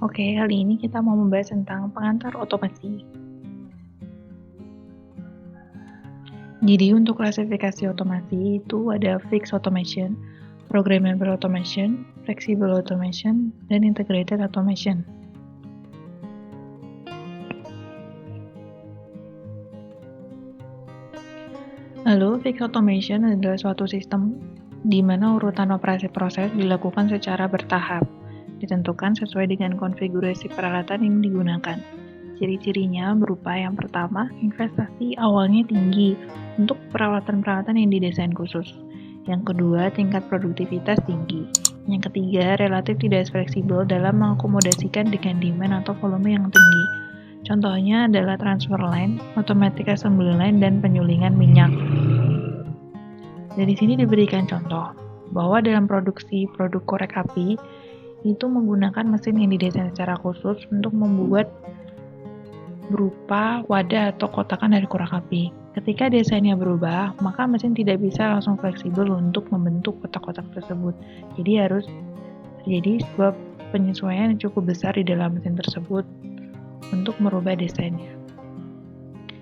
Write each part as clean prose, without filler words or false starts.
Oke, kali ini kita mau membahas tentang pengantar otomasi. Jadi untuk klasifikasi otomasi itu ada fixed automation, programmable automation, flexible automation, dan integrated automation. Lalu, fixed automation adalah suatu sistem di mana urutan operasi proses dilakukan secara bertahap, ditentukan sesuai dengan konfigurasi peralatan yang digunakan. Ciri-cirinya berupa yang pertama, investasi awalnya tinggi untuk peralatan-peralatan yang didesain khusus. Yang kedua, tingkat produktivitas tinggi. Yang ketiga, relatif tidak fleksibel dalam mengakomodasikan dengan demand atau volume yang tinggi. Contohnya adalah transfer line, automatic assembly line, dan penyulingan minyak. Dari sini diberikan contoh bahwa dalam produksi produk korek api itu menggunakan mesin yang didesain secara khusus untuk membuat berupa wadah atau kotakan dari korek api. Ketika desainnya berubah, maka mesin tidak bisa langsung fleksibel untuk membentuk kotak-kotak tersebut. Jadi harus terjadi sebuah penyesuaian yang cukup besar di dalam mesin tersebut untuk merubah desainnya.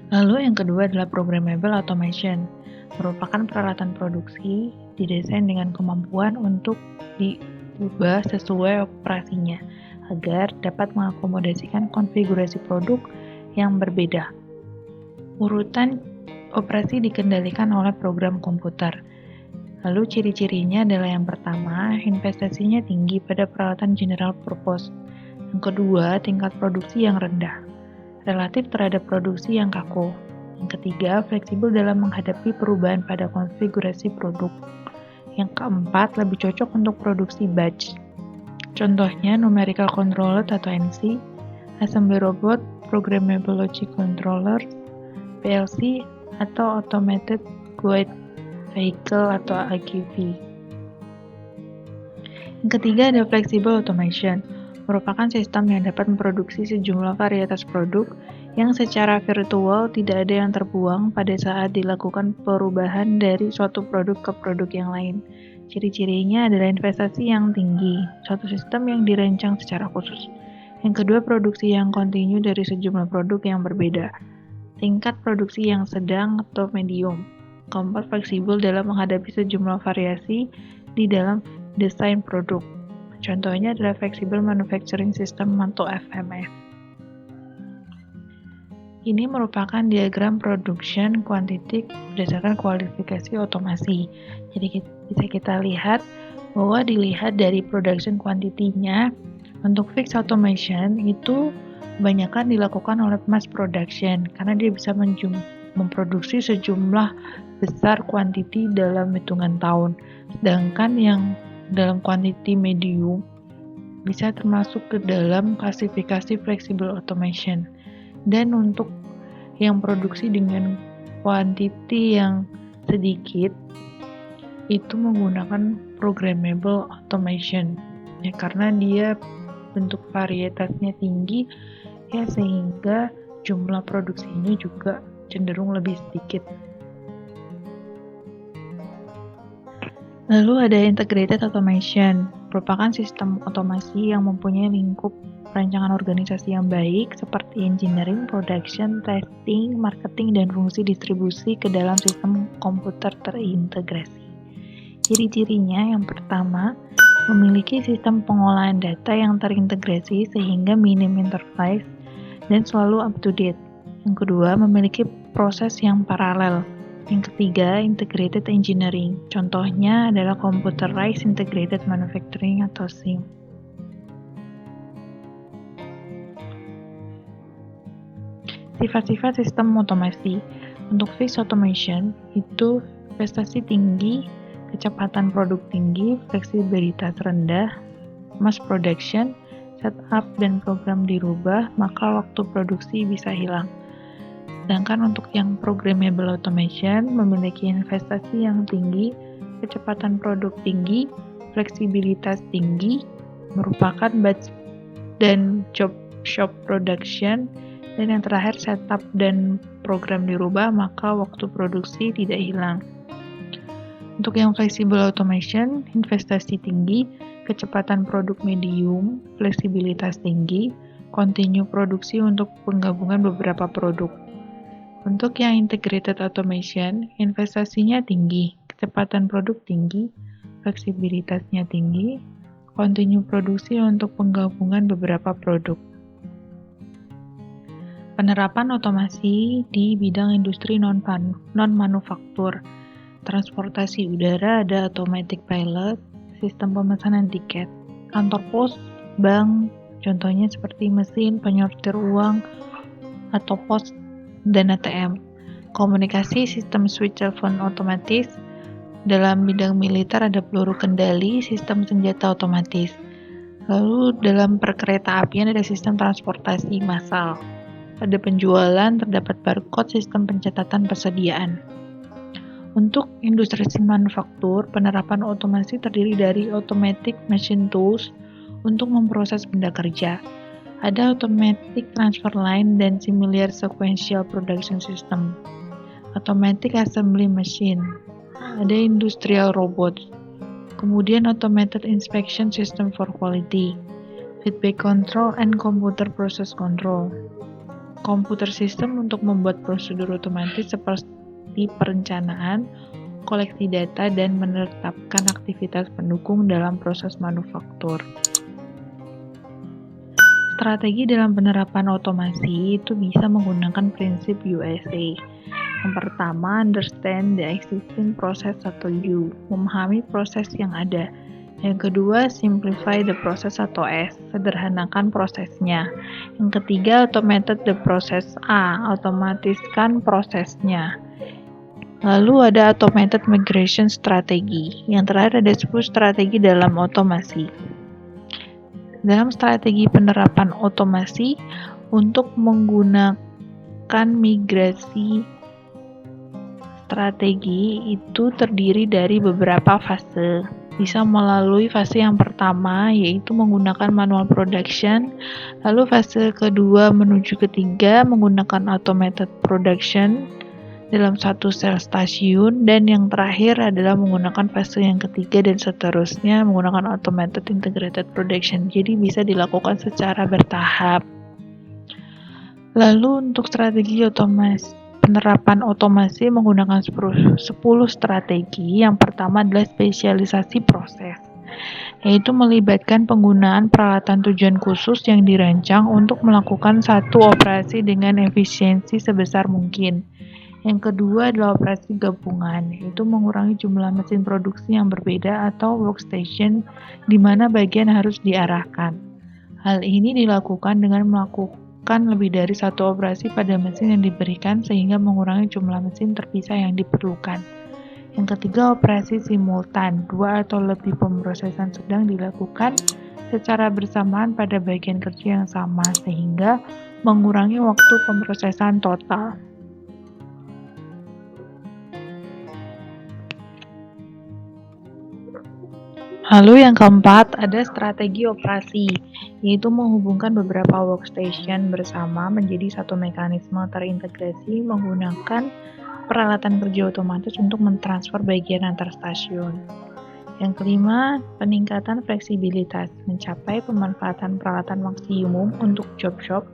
Lalu yang kedua adalah programmable automation, merupakan peralatan produksi didesain dengan kemampuan untuk diubah sesuai operasinya agar dapat mengakomodasikan konfigurasi produk yang berbeda. Urutan operasi dikendalikan oleh program komputer. Lalu ciri-cirinya adalah yang pertama, investasinya tinggi pada peralatan general purpose. Yang kedua, tingkat produksi yang rendah, relatif terhadap produksi yang kaku. Yang ketiga, fleksibel dalam menghadapi perubahan pada konfigurasi produk. Yang keempat, lebih cocok untuk produksi batch. Contohnya numerical controller atau NC, assembly robot, programmable logic controller, PLC, atau automated guided vehicle atau AGV. Yang ketiga ada flexible automation, merupakan sistem yang dapat memproduksi sejumlah varietas produk yang secara virtual tidak ada yang terbuang pada saat dilakukan perubahan dari suatu produk ke produk yang lain. Ciri-cirinya adalah investasi yang tinggi, suatu sistem yang dirancang secara khusus. Yang kedua, produksi yang kontinu dari sejumlah produk yang berbeda. Tingkat produksi yang sedang atau medium. Keempat, fleksibel dalam menghadapi sejumlah variasi di dalam desain produk. Contohnya adalah Flexible Manufacturing System atau FMS. Ini merupakan diagram production quantity berdasarkan kualifikasi otomasi. Jadi bisa kita lihat bahwa dilihat dari production quantity-nya, untuk fixed automation itu kebanyakan dilakukan oleh mass production karena dia bisa memproduksi sejumlah besar quantity dalam hitungan tahun. Sedangkan yang dalam quantity medium bisa termasuk ke dalam klasifikasi flexible automation. Dan untuk yang produksi dengan quantity yang sedikit itu menggunakan programmable automation ya, karena dia bentuk varietasnya tinggi ya, sehingga jumlah produksinya juga cenderung lebih sedikit. Lalu ada integrated automation, merupakan sistem otomasi yang mempunyai lingkup perancangan organisasi yang baik seperti engineering, production, testing, marketing, dan fungsi distribusi ke dalam sistem komputer terintegrasi. Ciri-cirinya yang pertama, memiliki sistem pengolahan data yang terintegrasi sehingga minim interface dan selalu up to date. Yang kedua, memiliki proses yang paralel. Yang ketiga, integrated engineering. Contohnya adalah computerized integrated manufacturing atau SIM. Sifat-sifat sistem otomasi. Untuk fixed automation itu investasi tinggi, kecepatan produk tinggi, fleksibilitas rendah, mass production, setup dan program dirubah, maka waktu produksi bisa hilang. Sedangkan untuk yang programmable automation memiliki investasi yang tinggi, kecepatan produk tinggi, fleksibilitas tinggi, merupakan batch dan job shop production, dan yang terakhir setup dan program dirubah, maka waktu produksi tidak hilang. Untuk yang flexible automation, investasi tinggi, kecepatan produk medium, fleksibilitas tinggi, continue produksi untuk penggabungan beberapa produk. Untuk yang integrated automation, investasinya tinggi, kecepatan produk tinggi, fleksibilitasnya tinggi, continue produksi untuk penggabungan beberapa produk. Penerapan otomasi di bidang industri non-manufaktur. Transportasi udara ada automatic pilot, sistem pemesanan tiket, kantor pos, bank, contohnya seperti mesin penyortir uang atau pos dan ATM. Komunikasi sistem switch telepon otomatis. Dalam bidang militer ada peluru kendali, sistem senjata otomatis. Lalu dalam perkereta apian ada sistem transportasi massal. Pada penjualan terdapat barcode, sistem pencatatan persediaan. Untuk industri manufaktur, penerapan otomasi terdiri dari automatic machine tools untuk memproses benda kerja. Ada automatic transfer line dan similar sequential production system. Automatic assembly machine. Ada industrial robots. Kemudian automated inspection system for quality. Feedback control and computer process control. Komputer system untuk membuat prosedur otomatis seperti perencanaan, koleksi data, dan menetapkan aktivitas pendukung dalam proses manufaktur. Strategi dalam penerapan otomasi itu bisa menggunakan prinsip USA. Yang pertama, understand the existing process atau U, memahami proses yang ada. Yang kedua, simplify the process atau S, sederhanakan prosesnya. Yang ketiga, automated the process A, otomatiskan prosesnya. Lalu ada automated migration strategi. Yang terakhir ada 10 strategi dalam otomasi. Dalam strategi penerapan otomasi, untuk menggunakan migrasi strategi itu terdiri dari beberapa fase. Bisa melalui fase yang pertama, yaitu menggunakan manual production, lalu fase kedua menuju ketiga menggunakan automated production dalam satu sel stasiun, dan yang terakhir adalah menggunakan fase yang ketiga dan seterusnya menggunakan automated integrated production. Jadi bisa dilakukan secara bertahap. Lalu untuk strategi penerapan otomasi menggunakan 10 strategi. Yang pertama adalah spesialisasi proses, yaitu melibatkan penggunaan peralatan tujuan khusus yang dirancang untuk melakukan satu operasi dengan efisiensi sebesar mungkin. Yang kedua adalah operasi gabungan, yaitu mengurangi jumlah mesin produksi yang berbeda atau workstation di mana bagian harus diarahkan. Hal ini dilakukan dengan melakukan lebih dari satu operasi pada mesin yang diberikan sehingga mengurangi jumlah mesin terpisah yang diperlukan. Yang ketiga, operasi simultan, 2 atau lebih pemrosesan sedang dilakukan secara bersamaan pada bagian kerja yang sama sehingga mengurangi waktu pemrosesan total. Lalu yang keempat, ada strategi operasi, yaitu menghubungkan beberapa workstation bersama menjadi satu mekanisme terintegrasi menggunakan peralatan kerja otomatis untuk mentransfer bagian antar stasiun. Yang kelima, peningkatan fleksibilitas, mencapai pemanfaatan peralatan maksimum untuk job shop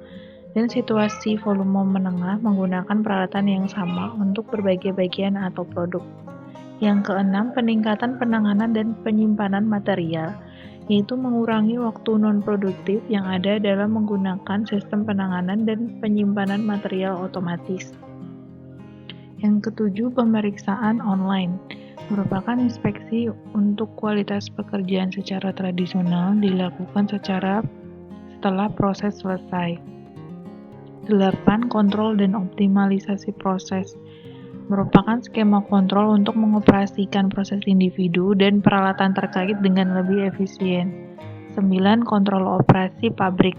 dan situasi volume menengah menggunakan peralatan yang sama untuk berbagai bagian atau produk. Yang keenam, peningkatan penanganan dan penyimpanan material, yaitu mengurangi waktu non-produktif yang ada dalam menggunakan sistem penanganan dan penyimpanan material otomatis. Yang ketujuh, pemeriksaan online, merupakan inspeksi untuk kualitas pekerjaan secara tradisional dilakukan setelah proses selesai. 8. Kontrol dan optimalisasi proses, merupakan skema kontrol untuk mengoperasikan proses individu dan peralatan terkait dengan lebih efisien. 9. Kontrol operasi pabrik,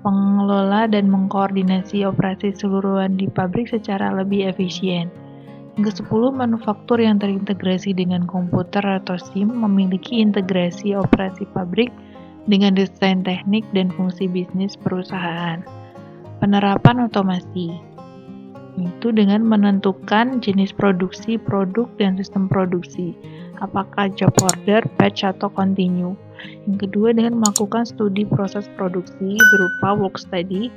mengelola dan mengkoordinasi operasi keseluruhan di pabrik secara lebih efisien. Yang ke-10, manufaktur yang terintegrasi dengan komputer atau SIM memiliki integrasi operasi pabrik dengan desain teknik dan fungsi bisnis perusahaan. Penerapan otomasi, itu dengan menentukan jenis produksi, produk, dan sistem produksi, apakah job order, batch, atau continue. Yang kedua, dengan melakukan studi proses produksi berupa work study,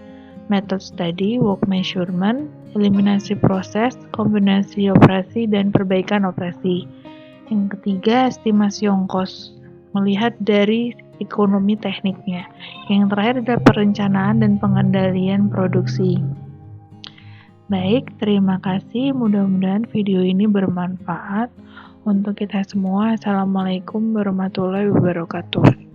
method study, work measurement, eliminasi proses, kombinasi operasi, dan perbaikan operasi. Yang ketiga, estimasi ongkos, melihat dari ekonomi tekniknya. Yang terakhir adalah perencanaan dan pengendalian produksi. Baik, terima kasih. Mudah-mudahan video ini bermanfaat untuk kita semua. Assalamualaikum warahmatullahi wabarakatuh.